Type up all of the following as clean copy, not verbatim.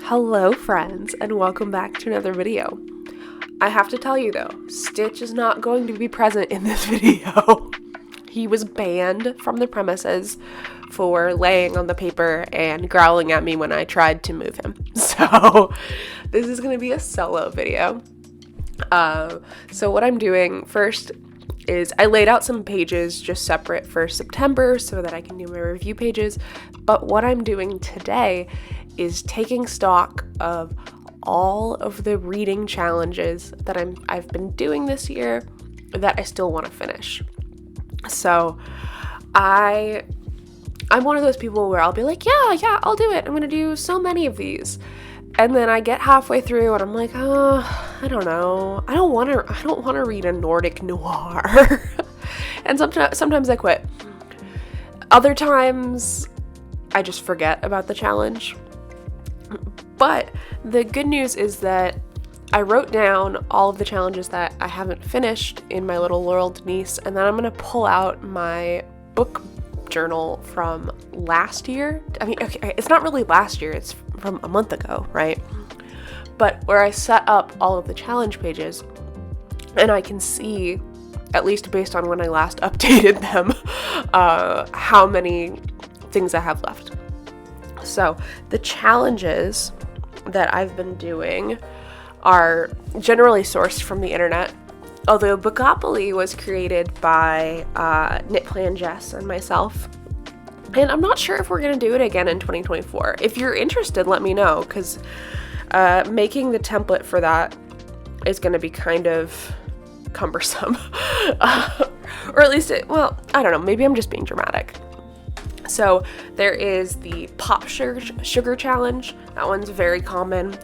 Hello friends, and welcome back to another video. I have to tell you though, Stitch is not going to be present in this video. He was banned from the premises for laying on the paper and growling at me when I tried to move him. So this is going to be a solo video. So what I'm doing first is I laid out some pages just separate for September so that I can do my review pages. But what I'm doing today is taking stock of all of the reading challenges that I've been doing this year that I still want to finish. So I'm one of those people where I'll be like, yeah, I'll do it. I'm going to do so many of these. And then I get halfway through and I'm like, I don't know. I don't want to read a Nordic noir. And sometimes I quit. Other times I just forget about the challenge. But the good news is that I wrote down all of the challenges that I haven't finished in my little Laurel Denise, and then I'm going to pull out my book journal from last year. I mean, okay, it's not really last year, it's from a month ago, right? But where I set up all of the challenge pages, and I can see, at least based on when I last updated them, how many things I have left. So the challenges that I've been doing are generally sourced from the internet, although Bookopoly was created by Knit Plan Jess and myself, and I'm not sure if we're going to do it again in 2024. If you're interested, let me know, because making the template for that is going to be kind of cumbersome, or at least I don't know, maybe I'm just being dramatic. So there is the Pop Sugar Challenge. That one's very common.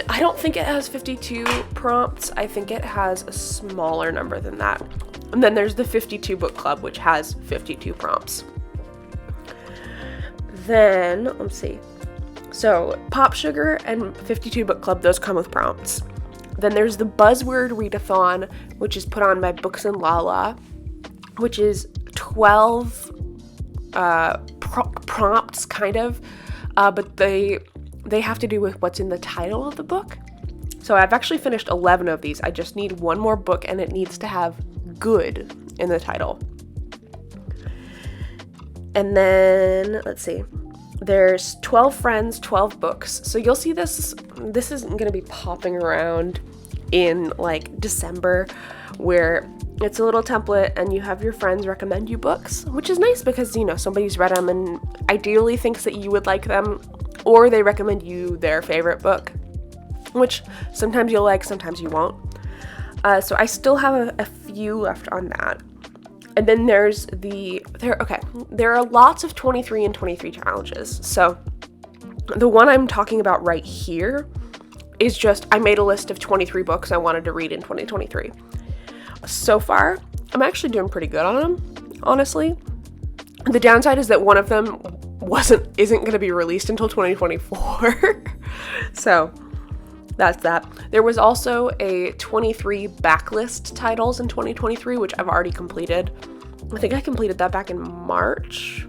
I don't think it has 52 prompts. I think it has a smaller number than that. And then there's the 52 Book Club, which has 52 prompts. Then, let's see. So Pop Sugar and 52 Book Club, those come with prompts. Then there's the Buzzword Readathon, which is put on by Books and Lala, which is 12 prompts, kind of, but they have to do with what's in the title of the book. So I've actually finished 11 of these. I just need one more book, and it needs to have good in the title. And then, let's see, there's 12 friends, 12 books. So you'll see this isn't going to be popping around in like December, where it's a little template and you have your friends recommend you books, which is nice because, somebody's read them and ideally thinks that you would like them, or they recommend you their favorite book, which sometimes you'll like, sometimes you won't. So I still have a few left on that. And then there are lots of 23 and 23 challenges. So the one I'm talking about right here is just, I made a list of 23 books I wanted to read in 2023. So far, I'm actually doing pretty good on them, honestly. The downside is that one of them isn't going to be released until 2024. So that's that. There was also a 23 backlist titles in 2023, which I've already completed. I think I completed that back in March.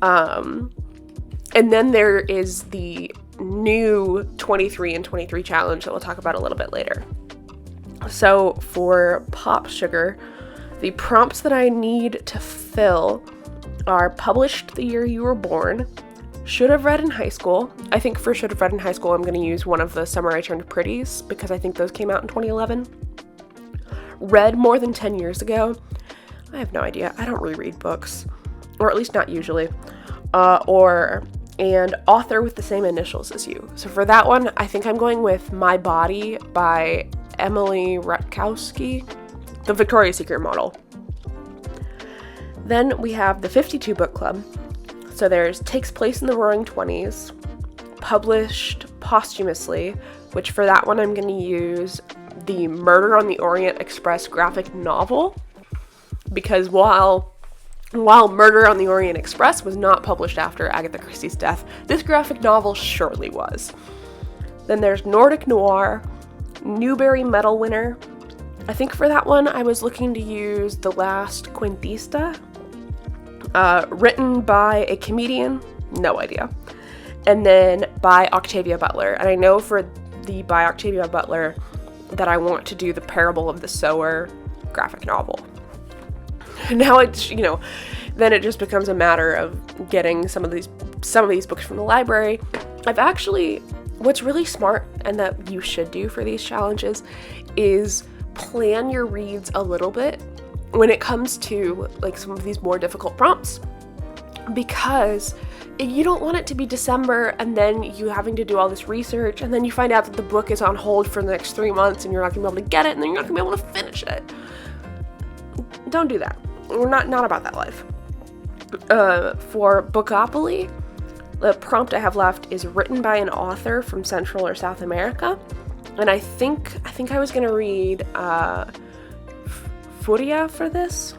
And then there is the new 23 and 23 challenge that we'll talk about a little bit later. So for Pop Sugar, the prompts that I need to fill are published the year you were born, should have read in high school. I think for should have read in high school, I'm going to use one of the Summer I Turned Pretties because I think those came out in 2011. Read more than 10 years ago. I have no idea. I don't really read books, or at least not usually. And author with the same initials as you. So for that one, I think I'm going with My Body by Emily Rutkowski, the Victoria's Secret model. Then we have the 52 Book Club. So there's Takes Place in the Roaring 20s, published posthumously, which for that one I'm going to use the Murder on the Orient Express graphic novel, because while Murder on the Orient Express was not published after Agatha Christie's death, this graphic novel surely was. Then there's Nordic Noir, Newbery Medal winner. I think for that one I was looking to use The Last Cuentista, written by a comedian, no idea. and then by Octavia Butler. And I know for the by Octavia Butler that I want to do the Parable of the Sower graphic novel. Now it's, then it just becomes a matter of getting some of these books from the library. What's really smart and that you should do for these challenges is plan your reads a little bit when it comes to like some of these more difficult prompts, because you don't want it to be December and then you having to do all this research and then you find out that the book is on hold for the next 3 months and you're not gonna be able to get it and then you're not gonna be able to finish it. Don't do that. We're not about that life. For Bookopoly, the prompt I have left is written by an author from Central or South America, and I think I was gonna read Furia for this.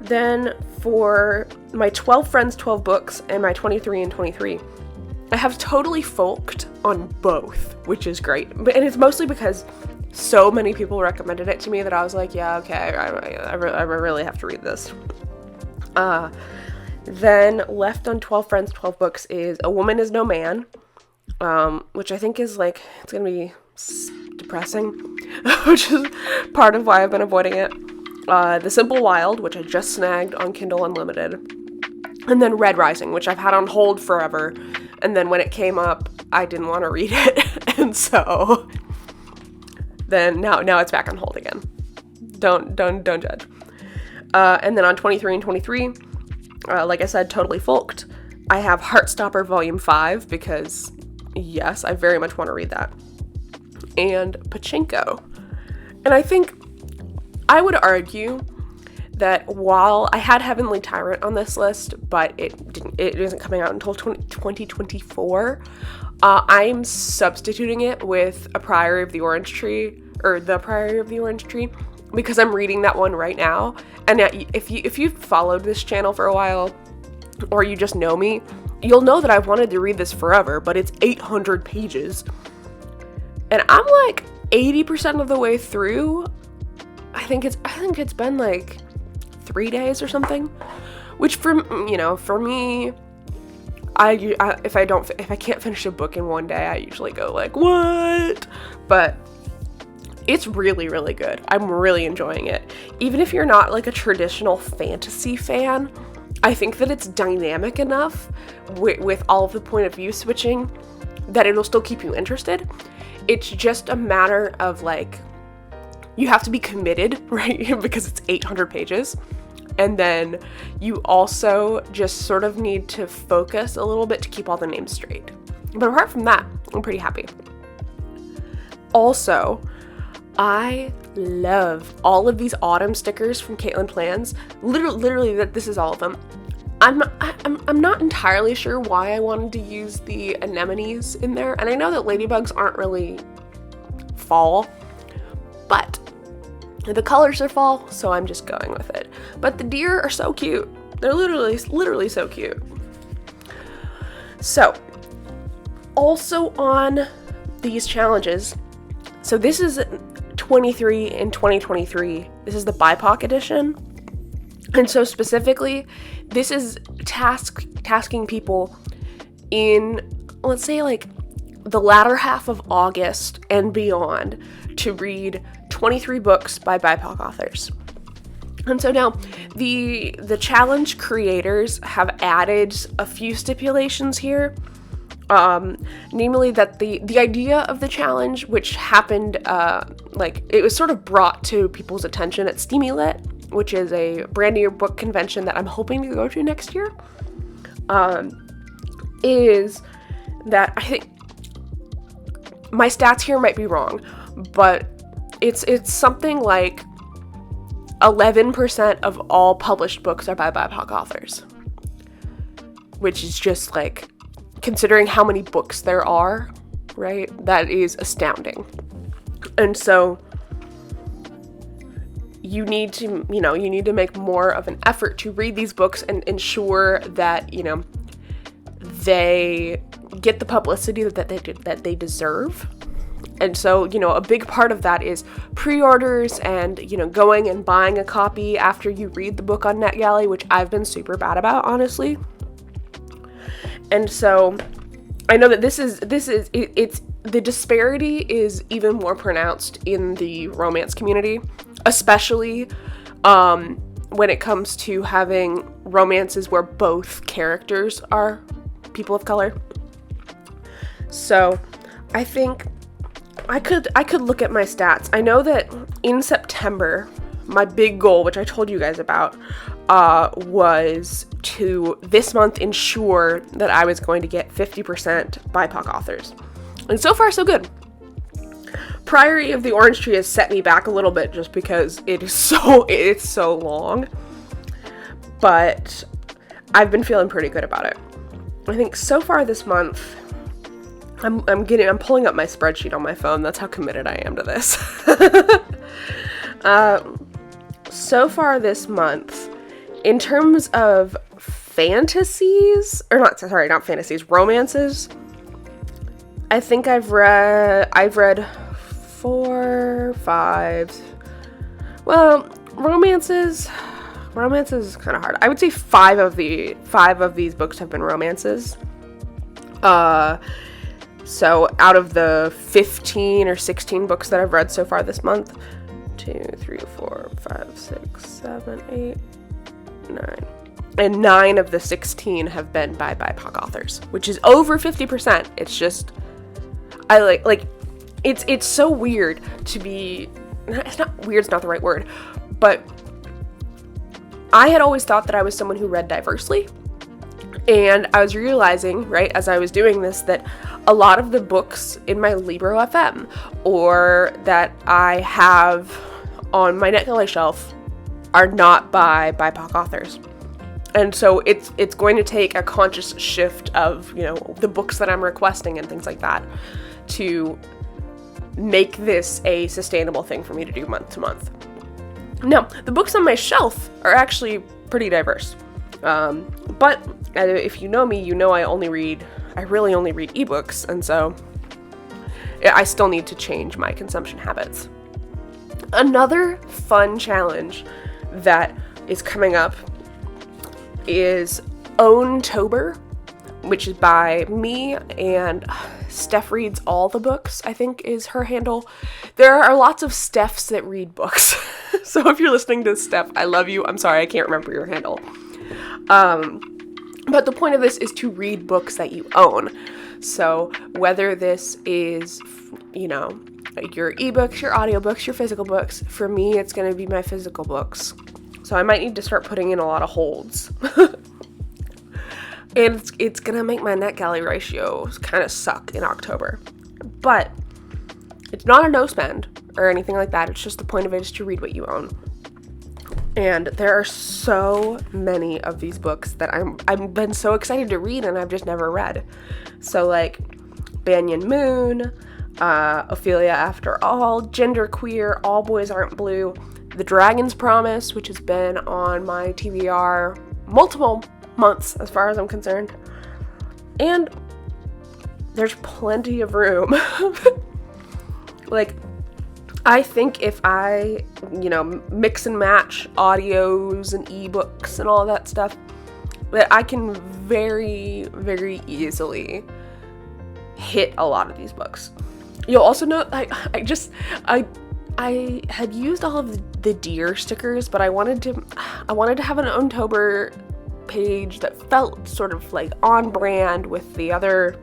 Then for my 12 Friends, 12 Books, and my 23 and 23, I have totally folked on both, which is great. And it's mostly because so many people recommended it to me that I was like, yeah, okay, I really have to read this. Then left on 12 Friends, 12 Books is A Woman Is No Man, which I think is like, it's gonna be depressing, which is part of why I've been avoiding it. The Simple Wild, which I just snagged on Kindle Unlimited, and then Red Rising, which I've had on hold forever, and then when it came up, I didn't want to read it, and so then now it's back on hold again. Don't judge. And then on 23 and 23, like I said, totally folked. I have Heartstopper Volume 5 because, yes, I very much want to read that. And Pachinko. And I think I would argue that while I had Heavenly Tyrant on this list, but it isn't coming out until 2024, I'm substituting it with A Priory of the Orange Tree, or The Priory of the Orange Tree, because I'm reading that one right now. And if you've followed this channel for a while, or you just know me, you'll know that I've wanted to read this forever, but it's 800 pages. And I'm like 80% of the way through. I think it's been like 3 days or something, which for me, if I can't finish a book in one day, I usually go like, what? But it's really, really good. I'm really enjoying it. Even if you're not like a traditional fantasy fan, I think that it's dynamic enough with all of the point of view switching that it'll still keep you interested. It's just a matter of like, you have to be committed, right? Because it's 800 pages. And then you also just sort of need to focus a little bit to keep all the names straight. But apart from that, I'm pretty happy. Also, I love all of these autumn stickers from Caitlin Plans. Literally, this is all of them. I'm not entirely sure why I wanted to use the anemones in there. And I know that ladybugs aren't really fall, but the colors are fall, so I'm just going with it. But the deer are so cute. They're literally so cute. So, also on these challenges, so this is 23 in 2023. This is the BIPOC edition. And so specifically, this is tasking people in, let's say, like the latter half of August and beyond to read 23 books by BIPOC authors. And so now the challenge creators have added a few stipulations here. Namely that the idea of the challenge, which happened, it was sort of brought to people's attention at Steamy Lit, which is a brand new book convention that I'm hoping to go to next year, is that I think my stats here might be wrong, but it's something like 11% of all published books are by BIPOC authors, which is just like, considering how many books there are, right? That is astounding. And so you need to make more of an effort to read these books and ensure that, they get the publicity that they deserve. And so, a big part of that is pre-orders and, going and buying a copy after you read the book on NetGalley, which I've been super bad about, honestly. And so I know that it's the disparity is even more pronounced in the romance community, especially when it comes to having romances where both characters are people of color. So I think I could look at my stats. I know that in September, my big goal, which I told you guys about, was to this month ensure that I was going to get 50% BIPOC authors. And so far, so good. Priory of the Orange Tree has set me back a little bit just because it's so long. But I've been feeling pretty good about it. I think so far this month, I'm pulling up my spreadsheet on my phone. That's how committed I am to this. So far this month, in terms of romances, I think I've read 4, 5, well, romances is kind of hard. I would say 5 of these books have been romances. So out of the 15 or 16 books that I've read so far this month, 2, 3, 4, 5, 6, 7, 8, 9. And 9 of the 16 have been by BIPOC authors, which is over 50%. It's just, it's so weird to be, it's not weird's not the right word, but I had always thought that I was someone who read diversely. And I was realizing, right, as I was doing this, that a lot of the books in my LibroFM or that I have on my NetGalley shelf are not by BIPOC authors. And so it's going to take a conscious shift of, the books that I'm requesting and things like that to make this a sustainable thing for me to do month to month. Now, the books on my shelf are actually pretty diverse. But if you know me, you know I really only read ebooks, and so I still need to change my consumption habits. Another fun challenge that is coming up is Owntober, which is by me, and Steph reads all the books, I think is her handle. There are lots of Stephs that read books. So if you're listening to Steph, I love you. I'm sorry, I can't remember your handle. But the point of this is to read books that you own. So whether this is, your ebooks, your audiobooks, your physical books, for me, it's going to be my physical books. So I might need to start putting in a lot of holds. And it's going to make my NetGalley ratio kind of suck in October. But it's not a no spend or anything like that. It's just the point of it is to read what you own. And there are so many of these books that I've been so excited to read and I've just never read. So like Banyan Moon, Ophelia After All, Genderqueer, All Boys Aren't Blue, The Dragon's Promise, which has been on my TBR multiple months as far as I'm concerned. And there's plenty of room. Like, I think if I, mix and match audios and ebooks and all that stuff, that I can very, very easily hit a lot of these books. You'll also note, I had used all of the deer stickers, but I wanted to have an Owntober page that felt sort of like on brand with the other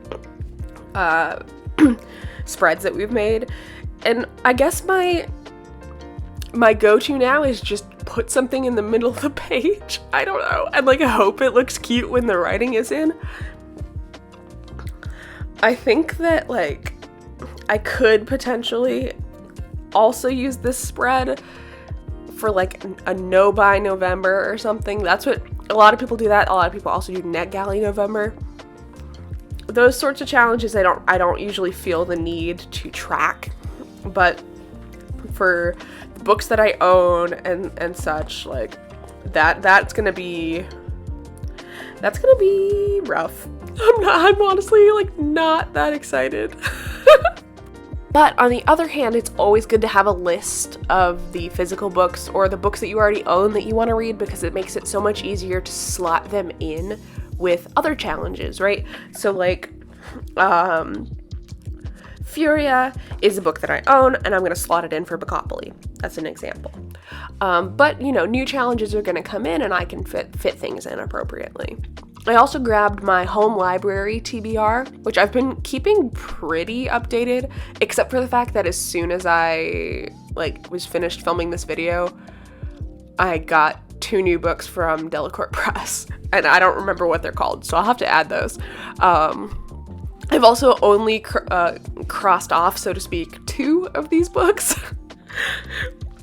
spreads that we've made. And I guess my go-to now is just put something in the middle of the page. I don't know. And I hope it looks cute when the writing is in. I think that I could potentially also use this spread for a no buy November or something. That's what a lot of people do. That a lot of people also do NetGalley November. Those sorts of challenges I don't usually feel the need to track. But for the books that I own and such, that's gonna be rough. I'm honestly not that excited. But on the other hand, it's always good to have a list of the physical books or the books that you already own that you want to read, because it makes it so much easier to slot them in with other challenges, right? So like, Furia is a book that I own, and I'm going to slot it in for Bookopoly. That's an example. But, you know, new challenges are going to come in, and I can fit things in appropriately. I also grabbed my home library TBR, which I've been keeping pretty updated, except for the fact that as soon as I, was finished filming this video, I got 2 new books from Delacorte Press, and I don't remember what they're called, so I'll have to add those. I've also only crossed off, so to speak, 2 of these books,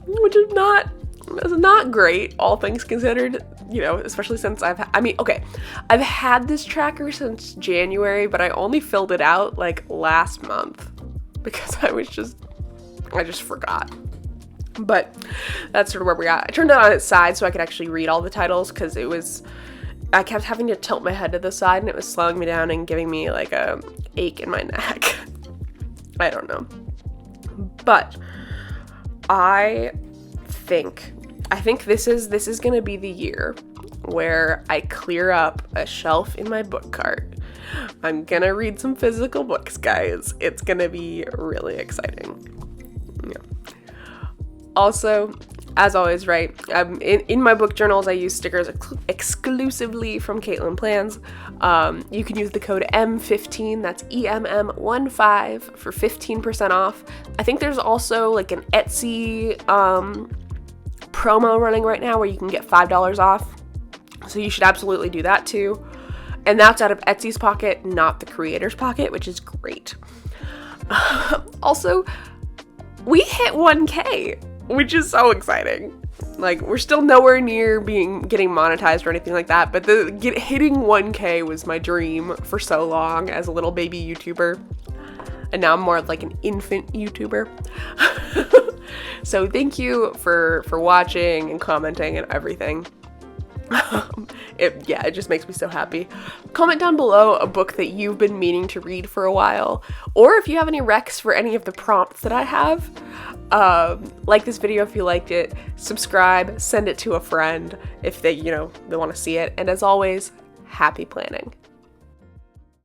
which is not great, all things considered, you know, especially since I've had this tracker since January, but I only filled it out, last month, because I just forgot. But that's sort of where we're at. I turned it on its side so I could actually read all the titles, because I kept having to tilt my head to the side, and it was slowing me down and giving me a ache in my neck. I don't know. But I think this is gonna be the year where I clear up a shelf in my book cart. I'm gonna read some physical books, guys. It's gonna be really exciting. Yeah. Also, as always, right, in my book journals, I use stickers exclusively from Caitlin Plans. You can use the code M15, that's EMM15, for 15% off. I think there's also an Etsy promo running right now where you can get $5 off. So you should absolutely do that too. And that's out of Etsy's pocket, not the creator's pocket, which is great. Also, we hit 1K. Which is so exciting. We're still nowhere near getting monetized or anything like that, but hitting 1K was my dream for so long as a little baby YouTuber. And now I'm more like an infant YouTuber. So thank you for watching and commenting and everything. It just makes me so happy. Comment down below a book that you've been meaning to read for a while, or if you have any recs for any of the prompts that I have. Like this video if you liked it, subscribe, send it to a friend if they want to see it, and as always, happy planning.